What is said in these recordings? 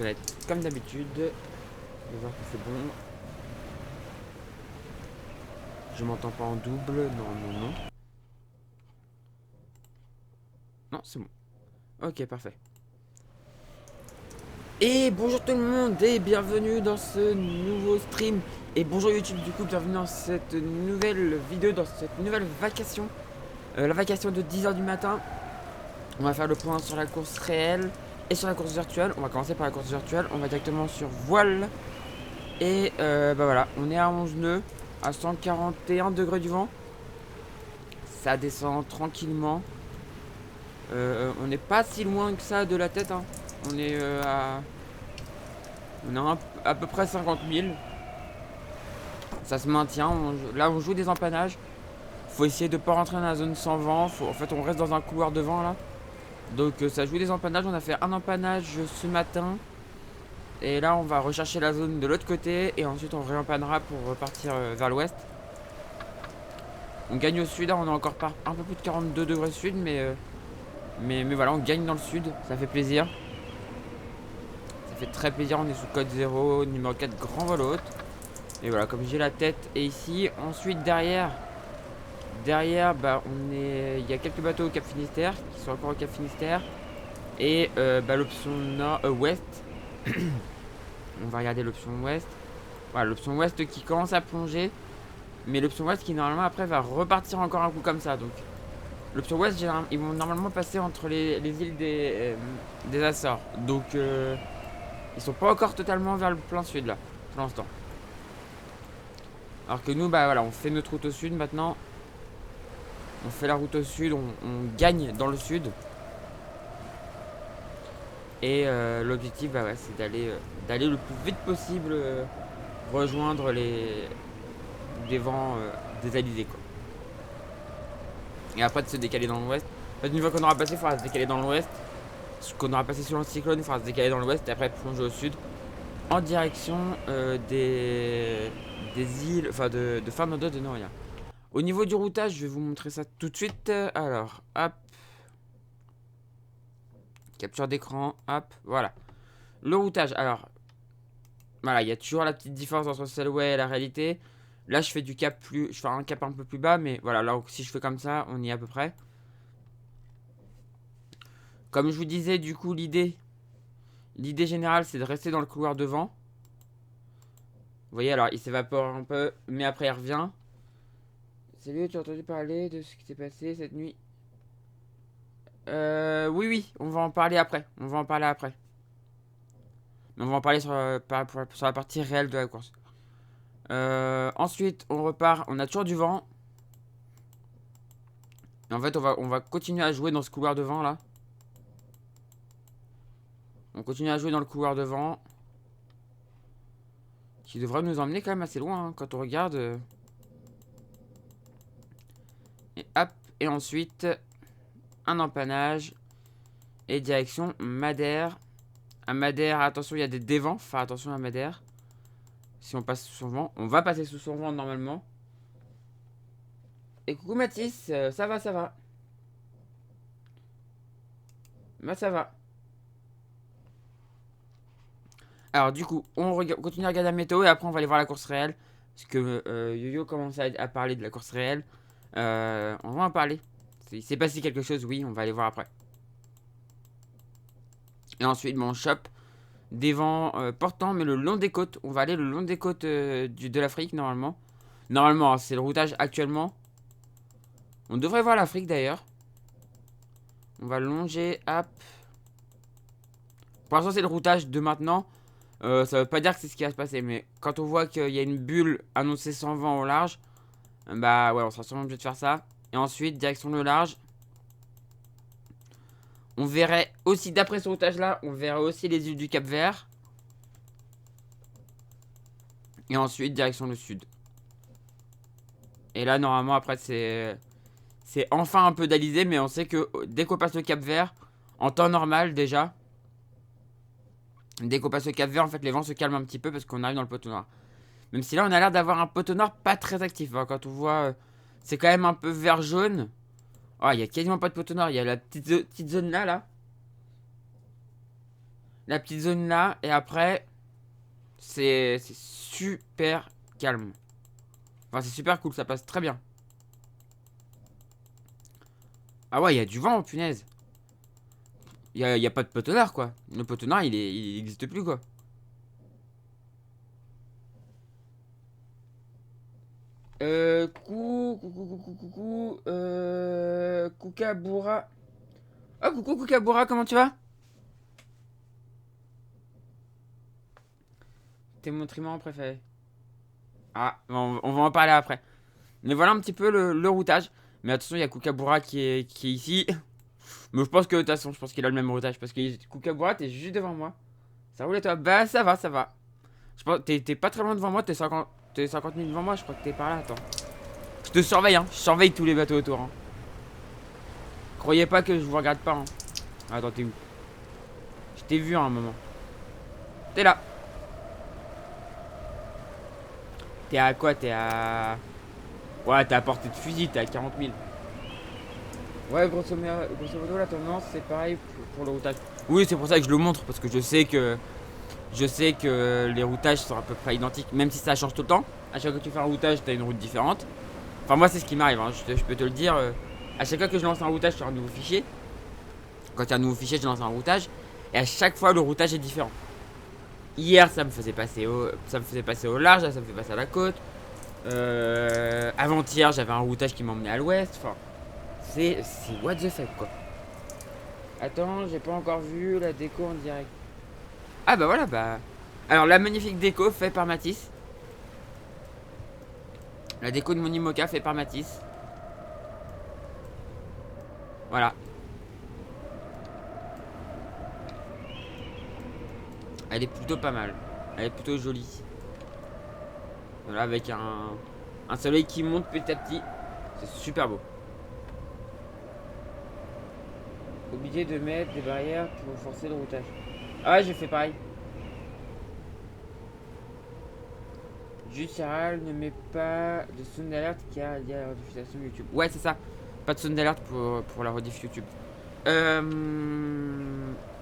Ça va être comme d'habitude. Je vais voir que c'est bon. Je m'entends pas en double. Non, non, non. Non, c'est bon. Ok, parfait. Et bonjour tout le monde et bienvenue dans ce nouveau stream. Et bonjour YouTube, du coup, bienvenue dans cette nouvelle vidéo, dans cette nouvelle vacation. La vacation de 10 h du matin. On va faire le point sur la course réelle et sur la course virtuelle. On va commencer par la course virtuelle. On va directement sur voile. Et bah voilà, on est à 11 nœuds, à 141 degrés du vent. Ça descend tranquillement. On n'est pas si loin que ça de la tête. Hein. On est on a à peu près 50 000. Ça se maintient. Là, on joue des empannages. Faut essayer de pas rentrer dans la zone sans vent. En fait, on reste dans un couloir de vent là. Donc, ça joue des empannages. On a fait un empannage ce matin. Et là, on va rechercher la zone de l'autre côté. Et ensuite, on réempannera pour repartir vers l'ouest. On gagne au sud. Hein, on est encore un peu plus de 42 degrés sud. Mais voilà, on gagne dans le sud. Ça fait plaisir. Ça fait très plaisir, on est sous code 0, numéro 4, grand vol haute. Et voilà, comme j'ai la tête est ici. Ensuite, derrière, bah, il y a quelques bateaux au Cap Finistère, qui sont encore au Cap Finistère. Et bah, l'option ouest. On va regarder l'option ouest. Voilà, l'option ouest qui commence à plonger. Mais l'option ouest qui, normalement, après, va repartir encore un coup comme ça. Donc, l'option ouest, ils vont normalement passer entre les îles des Açores. Donc, ils sont pas encore totalement vers le plein sud, là, pour l'instant. Alors que nous, bah voilà, on fait notre route au sud maintenant. On fait la route au sud, on gagne dans le sud. Et l'objectif, bah ouais, c'est d'aller le plus vite possible rejoindre des vents des alizés, quoi. Et après de se décaler dans l'ouest. En fait, une fois qu'on aura passé, il faudra se décaler dans l'ouest. Qu'on aura passé sur l'anticyclone, il faudra se décaler dans l'ouest et après plonger au sud. En direction des îles, enfin de Fernando de Noria. Au niveau du routage, je vais vous montrer ça tout de suite. Alors, hop. Capture d'écran, hop, voilà. Le routage, alors, voilà, il y a toujours la petite différence entre Selway et la réalité. Là, je fais un cap un peu plus bas, mais voilà, là, si je fais comme ça, on y est à peu près. Comme je vous disais, du coup, l'idée générale, c'est de rester dans le couloir devant. Vous voyez, alors, il s'évapore un peu, mais après, il revient. Salut, tu as entendu parler de ce qui s'est passé cette nuit? Oui, on va en parler après. On va en parler après. Mais on va en parler sur la partie réelle de la course. Ensuite, on repart. On a toujours du vent. Et en fait, on va continuer à jouer dans ce couloir de vent là. On continue à jouer dans le couloir de vent. Qui devrait nous emmener quand même assez loin hein, quand on regarde. Et hop. Et ensuite, un empannage. Et direction Madère. À Madère, attention, il y a des dévents. Faut faire attention à Madère. Si on passe sous son vent. On va passer sous son vent normalement. Et coucou Mathis, ça va, ça va. Bah ça va. Alors du coup, on continue à regarder la météo et après on va aller voir la course réelle. Parce que Yo-Yo commence à parler de la course réelle. On va en parler. Il s'est passé quelque chose, oui, on va aller voir après. Et ensuite, bon, on chope des vents portants, mais le long des côtes. On va aller le long des côtes de l'Afrique normalement. Normalement, hein, c'est le routage actuellement. On devrait voir l'Afrique d'ailleurs. On va longer, hop. Pour l'instant, c'est le routage de maintenant. Ça veut pas dire que c'est ce qui va se passer, mais quand on voit qu'il y a une bulle annoncée sans vent au large, bah ouais, on sera sûrement obligé de faire ça. Et ensuite, direction le large. On verrait aussi, d'après ce routage là, on verrait aussi les îles du Cap Vert. Et ensuite, direction le sud. Et là, normalement, après, c'est enfin un peu d'alizé, mais on sait que dès qu'on passe le Cap Vert, en temps normal déjà, dès qu'on passe le Cap Vert, en fait, les vents se calment un petit peu parce qu'on arrive dans le poteau noir. Même si là, on a l'air d'avoir un poteau noir pas très actif. Hein, quand on voit, c'est quand même un peu vert jaune. Oh, il y a quasiment pas de poteau noir. Il y a la petite zone là, là. la petite zone là. Et après, c'est super calme. Enfin, c'est super cool, ça passe très bien. Ah ouais, il y a du vent, punaise. Y a pas de poteau-nord, quoi. Le poteau-nord, il existe plus, quoi. Coucou. Kookaburra. Oh, coucou, Kookaburra, comment tu vas? T'es mon triment préféré. Ah, on va en parler après. Mais voilà un petit peu le routage. Mais attention, il y a Kookaburra qui est ici. Mais je pense que de toute façon, je pense qu'il a le même routage. Parce que Kookaburra, t'es juste devant moi. Ça roule et toi? Bah, ça va, ça va. Je pense t'es pas très loin devant moi, t'es 50 000 devant moi, je crois que t'es par là, attends. Je te surveille, hein. Je surveille tous les bateaux autour, hein. Croyez pas que je vous regarde pas, hein. Attends, t'es où? Je t'ai vu à un moment. T'es là. T'es à quoi? T'es à... Ouais, t'es à portée de fusil, t'es à 40 000. Ouais, grosso modo, la tendance, c'est pareil pour le routage. Oui, c'est pour ça que je le montre, parce que je sais que les routages sont à peu près identiques, même si ça change tout le temps. À chaque fois que tu fais un routage, t'as une route différente. Enfin, moi, c'est ce qui m'arrive, hein. Je peux te le dire. À chaque fois que je lance un routage sur un nouveau fichier, quand il y a un nouveau fichier, je lance un routage. Et à chaque fois, le routage est différent. Hier, ça me faisait passer au large, là, ça me fait passer à la côte. Avant-hier, j'avais un routage qui m'emmenait à l'ouest. Enfin, c'est what the fuck, quoi. Attends, j'ai pas encore vu la déco en direct. Ah bah voilà, bah. Alors, la magnifique déco faite par Matisse. La déco de mon Imoca faite par Matisse. Voilà. Elle est plutôt pas mal. Elle est plutôt jolie. Voilà, avec un soleil qui monte petit à petit. C'est super beau. Obligé de mettre des barrières pour forcer le routage. Ah ouais, j'ai fait pareil. Juste Charal ne met pas de sonde d'alerte car il y a la rediffusation YouTube. Ouais, c'est ça. Pas de sonde d'alerte pour la rediff YouTube. Euh,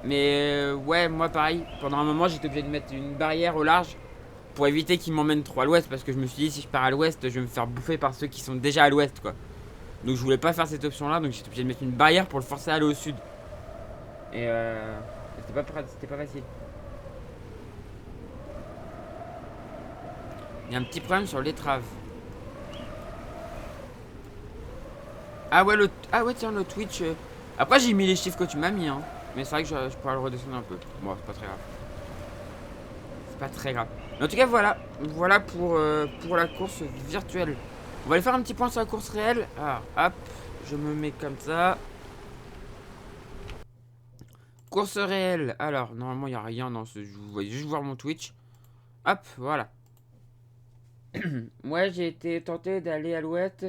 mais ouais, moi pareil. Pendant un moment, j'étais obligé de mettre une barrière au large pour éviter qu'il m'emmène trop à l'ouest. Parce que je me suis dit, si je pars à l'ouest, je vais me faire bouffer par ceux qui sont déjà à l'ouest, quoi. Donc je voulais pas faire cette option là. Donc j'étais obligé de mettre une barrière pour le forcer à aller au sud. Et c'était pas facile. Il y a un petit problème sur l'étrave. Ah ouais, tiens, le Twitch. Après, j'ai mis les chiffres que tu m'as mis, hein. Mais c'est vrai que je pourrais le redescendre un peu. Bon, c'est pas très grave. C'est pas très grave. Mais en tout cas, voilà. Voilà pour la course virtuelle. On va aller faire un petit point sur la course réelle. Alors, hop. Je me mets comme ça. Course réelle. Alors, normalement, il n'y a rien dans ce. Vous voyez juste voir mon Twitch. Hop, voilà. Moi, j'ai été tenté d'aller à l'ouest.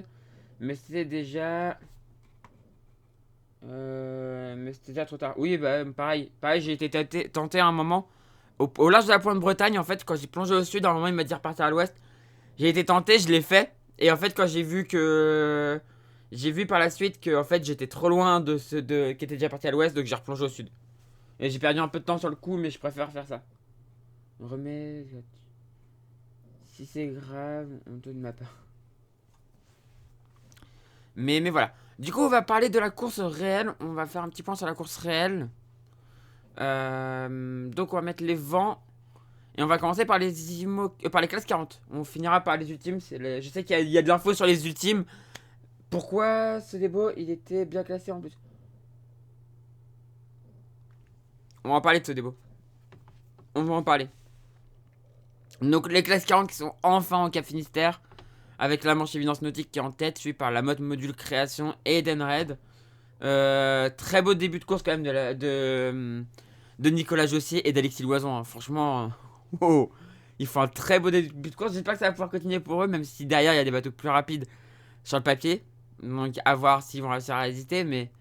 Mais c'était déjà. Mais c'était déjà trop tard. Oui, bah pareil. Pareil, j'ai été tenté à un moment. Au large de la pointe Bretagne, en fait, quand j'ai plongé au sud, à un moment, il m'a dit repartir à l'ouest. J'ai été tenté, je l'ai fait. Et en fait, quand j'ai vu que. J'ai vu par la suite que en fait j'étais trop loin de ceux qui étaient déjà partis à l'ouest, donc j'ai replongé au sud. Et j'ai perdu un peu de temps sur le coup, mais je préfère faire ça. Remets. Si c'est grave, on te de ma part. Mais voilà. Du coup, on va parler de la course réelle. On va faire un petit point sur la course réelle. Donc, on va mettre les vents. Et on va commencer par par les classes 40. On finira par les ultimes. Je sais qu'il y a de l'info sur les ultimes. Pourquoi ce débo, il était bien classé en plus? On va en parler de ce débo. On va en parler. Donc, les classes 40 qui sont enfin en Cap Finistère. Avec la manche évidence nautique qui est en tête, suivi par la mode module création et Edenred. Très beau début de course quand même de Nicolas Jossier et d'Alexis Loison, hein. Franchement, wow. Ils font un très beau début de course. J'espère que ça va pouvoir continuer pour eux, même si derrière il y a des bateaux plus rapides sur le papier. Donc à voir s'ils vont réussir à résister, mais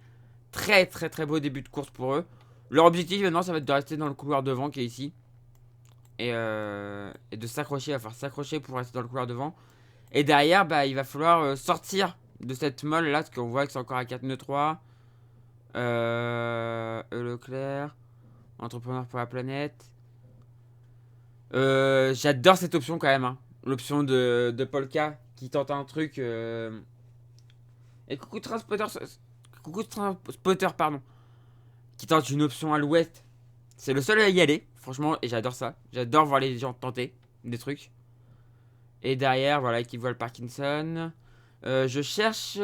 très beau début de course pour eux. Leur objectif maintenant, ça va être de rester dans le couloir devant qui est ici. Et de s'accrocher, il va falloir s'accrocher pour rester dans le couloir devant. Et derrière, bah, il va falloir sortir de cette molle là, parce qu'on voit que c'est encore à 4 nœuds 3. Leclerc. Entrepreneur pour la planète. J'adore cette option quand même. Hein. L'option de Polka qui tente un truc. Et coucou Transporter. Coucou Transporter, pardon. Qui tente une option à l'ouest. C'est le seul à y aller, franchement, et j'adore ça. J'adore voir les gens tenter des trucs. Et derrière, voilà, qui voit le Parkinson. Je cherche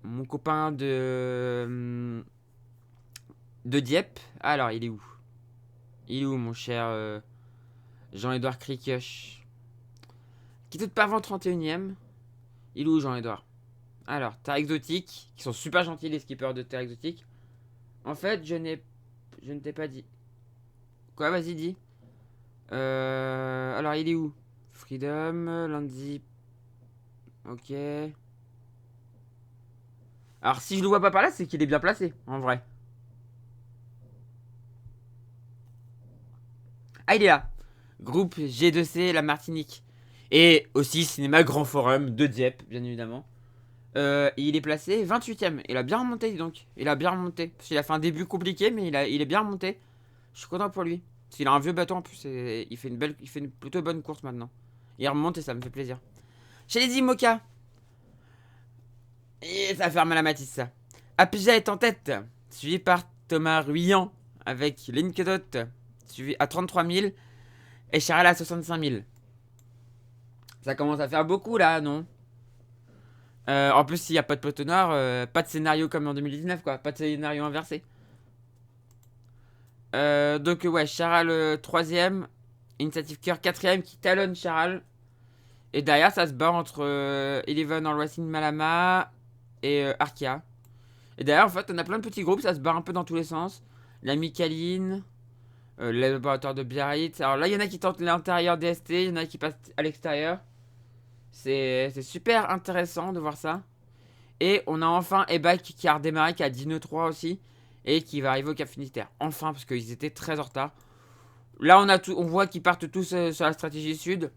mon copain de Dieppe. Alors, il est où? Il est où, mon cher Jean-Edouard Cricush? Qui tout pas avant 31ème. Il est où, Jean-Edouard? Alors, Terre Exotique, qui sont super gentils, les skippers de Terre Exotique. En fait, je ne t'ai pas dit. Quoi, vas-y, dis. Alors, il est où? Freedom, lundi. Ok. Alors, si je le vois pas par là, c'est qu'il est bien placé, en vrai. Ah, il est là. Groupe G2C, la Martinique. Et aussi Cinéma Grand Forum de Dieppe, bien évidemment. Il est placé 28ème. Il a bien remonté, dis donc. Il a bien remonté. Parce qu'il a fait un début compliqué, mais il est bien remonté. Je suis content pour lui. Parce qu'il a un vieux bateau en plus. Et il fait une plutôt bonne course maintenant. Il remonte et ça me fait plaisir. Chez les Imoca. Et ça va faire mal à Matisse, ça. Apija est en tête. Suivi par Thomas Ruyant. Avec Linkadot. Suivi à 33 000. Et Charal à 65 000. Ça commence à faire beaucoup là, non? En plus, s'il n'y a pas de poteau noir, pas de scénario comme en 2019, quoi. Pas de scénario inversé. Donc, ouais, Charal 3ème. Initiative Cœur 4ème qui talonne Charal. Et derrière, ça se bat entre Eleven en Racing Malama et Arkia. Et derrière, en fait, on a plein de petits groupes, ça se bat un peu dans tous les sens. La Micaline, le laboratoire de Biarritz. Alors là, il y en a qui tentent l'intérieur DST, il y en a qui passent à l'extérieur. C'est super intéressant de voir ça. Et on a enfin Ebac qui a redémarré, qui a 10 nœuds 3 aussi. Et qui va arriver au Cap Finistère. Enfin, parce qu'ils étaient très en retard. Là, on voit qu'ils partent tous sur la stratégie sud.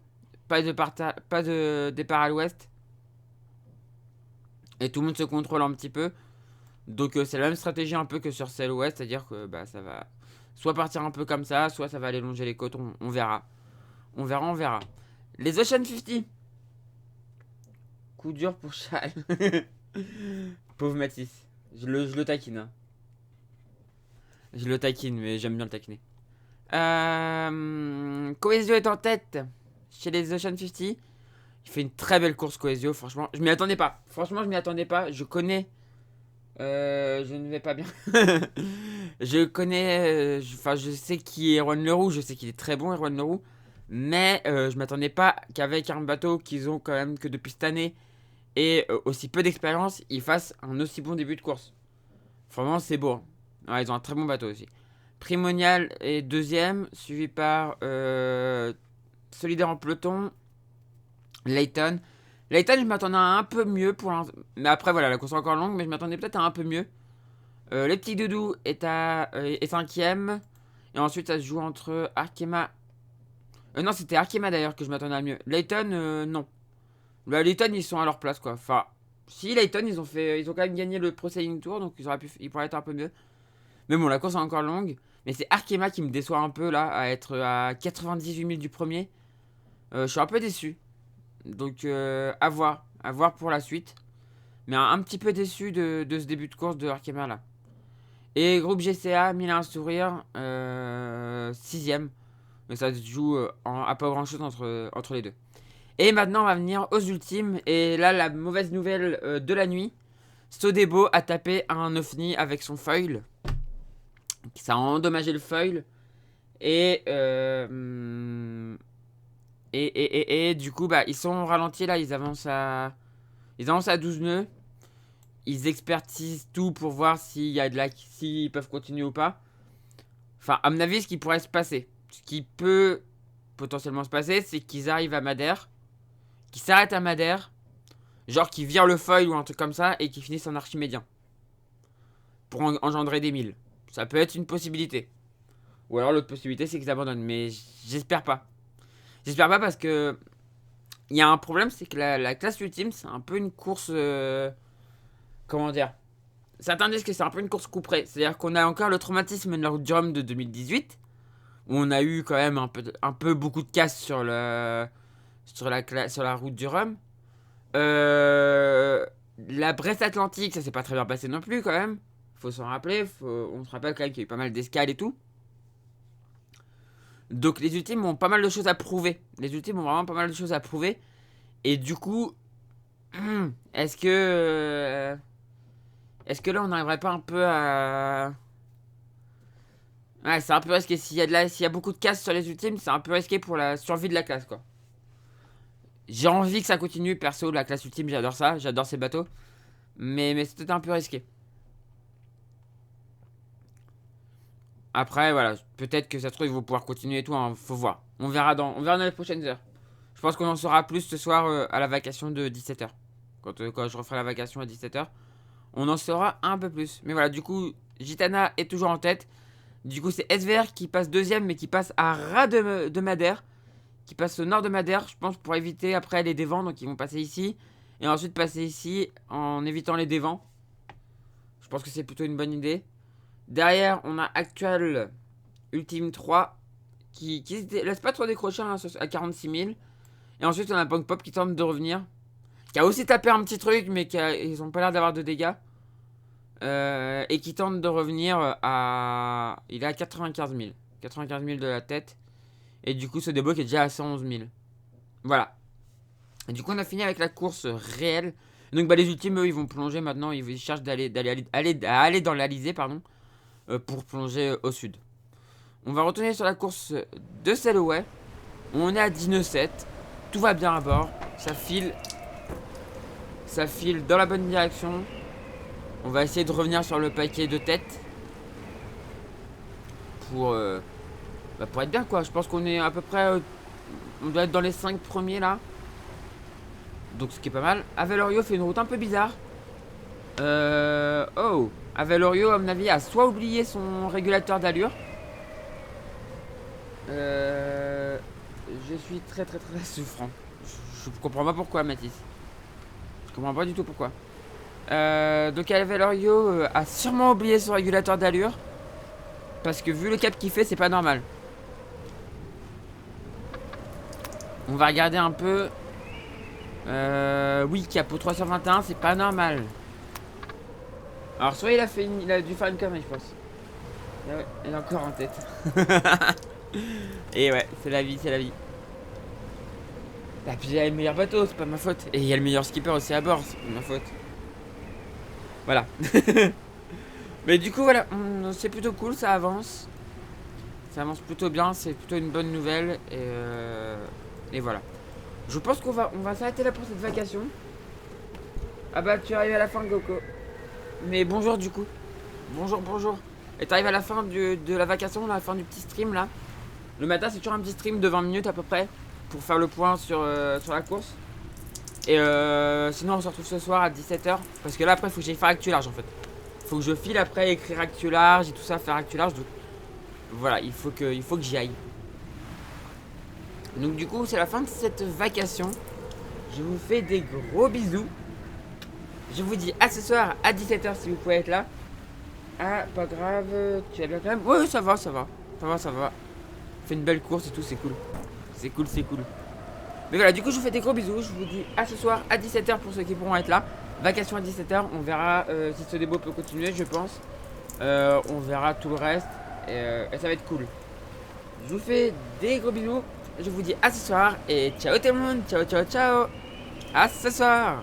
Pas de départ à l'ouest. Et tout le monde se contrôle un petit peu. Donc c'est la même stratégie un peu que sur celle ouest. C'est-à-dire que bah, ça va soit partir un peu comme ça, soit ça va aller longer les côtes. On verra. On verra, on verra. Les Ocean 50. Coup dur pour Charles. Pauvre Matisse. Je le taquine. Hein. Je le taquine, mais j'aime bien le taquiner. Coesio est en tête chez les Ocean 50. Il fait une très belle course Coesio, franchement. Je m'y attendais pas. Franchement, je m'y attendais pas. Je connais. Je ne vais pas bien. Je connais. Enfin, je sais qui est Erwan Leroux. Je sais qu'il est très bon, Erwan Leroux. Mais je m'attendais pas qu'avec un bateau qu'ils ont quand même que depuis cette année et aussi peu d'expérience, ils fassent un aussi bon début de course. Vraiment, c'est beau. Hein. Ouais, ils ont un très bon bateau aussi. Primonial est deuxième, suivi par Solidaire en peloton, Layton. Layton, je m'attendais à un peu mieux pour l'instant. Mais après, voilà, la course est encore longue, mais je m'attendais peut-être à un peu mieux. Le petit Doudou est cinquième. Et ensuite, ça se joue entre Arkema. Non, c'était Arkema d'ailleurs que je m'attendais à mieux. Layton, non. Bah, Layton, ils sont à leur place, quoi. Enfin, si, Layton, ils ont quand même gagné le Pro Sailing Tour, donc ils pourraient être un peu mieux. Mais bon, la course est encore longue. Mais c'est Arkema qui me déçoit un peu, là, à être à 98 000 du premier. Je suis un peu déçu. Donc, à voir. À voir pour la suite. Mais un petit peu déçu de ce début de course de Arkema, là. Et groupe GCA, Milan Sourire, 6ème. Mais ça se joue à pas grand chose entre les deux. Et maintenant, on va venir aux ultimes. Et là, la mauvaise nouvelle de la nuit. Sodebo a tapé un ovni avec son foil. Ça a endommagé le foil. Et, du coup, bah, ils sont ralentis là. Ils avancent à 12 nœuds. Ils expertisent tout pour voir s'ils peuvent continuer ou pas. Enfin, à mon avis, ce qui pourrait se passer, ce qui peut potentiellement se passer, c'est qu'ils arrivent à Madère, qu'ils s'arrêtent à Madère, genre qu'ils virent le foil ou un truc comme ça et qu'ils finissent en archimédien. Pour engendrer des milles. Ça peut être une possibilité. Ou alors l'autre possibilité, c'est qu'ils abandonnent. Mais j'espère pas. J'espère pas parce que il y a un problème, c'est que la classe ultime, c'est un peu une course... comment dire Certains disent que c'est un peu une course couperet. C'est-à-dire qu'on a encore le traumatisme de la route du Rhum de 2018, où on a eu quand même un peu beaucoup de casse sur la route du Rhum. La Brest Atlantique, ça s'est pas très bien passé non plus quand même. Faut s'en rappeler. On se rappelle quand même qu'il y a eu pas mal d'escales et tout. Donc les ultimes ont pas mal de choses à prouver. Les ultimes ont vraiment pas mal de choses à prouver. Et du coup, est-ce que là on n'arriverait pas un peu à... Ouais, c'est un peu risqué. S'il y a beaucoup de casse sur les ultimes, c'est un peu risqué pour la survie de la classe, quoi. J'ai envie que ça continue, perso, la classe ultime, j'adore ça, j'adore ces bateaux. Mais c'est peut-être un peu risqué. Après, voilà, peut-être que ça se trouve, ils vont pouvoir continuer et tout, hein, faut voir. On verra dans les prochaines heures. Je pense qu'on en saura plus ce soir à la vacation de 17h. Quand je referai la vacation à 17h, on en saura un peu plus. Mais voilà, du coup, Gitana est toujours en tête. Du coup, c'est SVR qui passe deuxième, mais qui passe à ras de Madère. Qui passe au nord de Madère, je pense, pour éviter après les dévents. Donc, ils vont passer ici. Et ensuite passer ici en évitant les dévents. Je pense que c'est plutôt une bonne idée. Derrière, on a Actual Ultime 3 qui laisse pas trop décrocher hein, à 46 000. Et ensuite, on a Punk Pop qui tente de revenir. Qui a aussi tapé un petit truc, mais ils ont pas l'air d'avoir de dégâts. Et qui tente de revenir à... Il est à 95 000. 95 000 de la tête. Et du coup, ce débloc est déjà à 111 000. Voilà. Et du coup, on a fini avec la course réelle. Donc, bah, les ultimes, eux, ils vont plonger maintenant. Ils cherchent d'aller dans l'Alizé, pardon, pour plonger au sud. On va retourner sur la course de Selway. On est à 19,7. Tout va bien à bord. Ça file dans la bonne direction. On va essayer de revenir sur le paquet de tête. Pour être bien, quoi. Je pense qu'on est à peu près... on doit être dans les 5 premiers, là. Donc, ce qui est pas mal. Avelorio fait une route un peu bizarre. Oh, Avelorio, à mon avis, a soit oublié son régulateur d'allure. Je suis très souffrant. Je comprends pas pourquoi, Mathis. Je comprends pas du tout pourquoi. Donc Avelorio a sûrement oublié son régulateur d'allure. Parce que vu le cap qu'il fait, c'est pas normal. On va regarder un peu. Oui, cap au 321, c'est pas normal. Alors soit il a dû faire une connerie, je pense. Il est encore en tête. Et ouais, c'est la vie, c'est la vie. Ah, puis il y a le meilleur bateau, c'est pas ma faute. Et il y a le meilleur skipper aussi à bord, c'est pas ma faute. Voilà. Mais du coup, voilà, c'est plutôt cool, ça avance. Ça avance plutôt bien, c'est plutôt une bonne nouvelle. Et voilà. Je pense qu'on va s'arrêter là pour cette vacation. Ah bah, tu arrives à la fin, Goko. Mais bonjour, du coup. Bonjour. Et t'arrives à la fin de la vacation, à la fin du petit stream, là. Le matin, c'est toujours un petit stream de 20 minutes à peu près. Pour faire le point sur la course. Et sinon, on se retrouve ce soir à 17h. Parce que là, après, il faut que j'aille faire Actu Large, en fait. Faut que je file après, écrire Actu Large et tout ça, faire Actu Large. Donc, voilà, il faut que j'y aille. Donc, du coup, c'est la fin de cette vacation. Je vous fais des gros bisous. Je vous dis à ce soir à 17h si vous pouvez être là. Ah, pas grave, tu vas bien quand même? Ouais, ça va. Fais une belle course et tout, c'est cool. C'est cool. Mais voilà, du coup, je vous fais des gros bisous. Je vous dis à ce soir à 17h pour ceux qui pourront être là. Vacation à 17h. On verra si ce débo peut continuer, je pense. On verra tout le reste. Et ça va être cool. Je vous fais des gros bisous. Je vous dis à ce soir. Et ciao tout le monde. Ciao. À ce soir.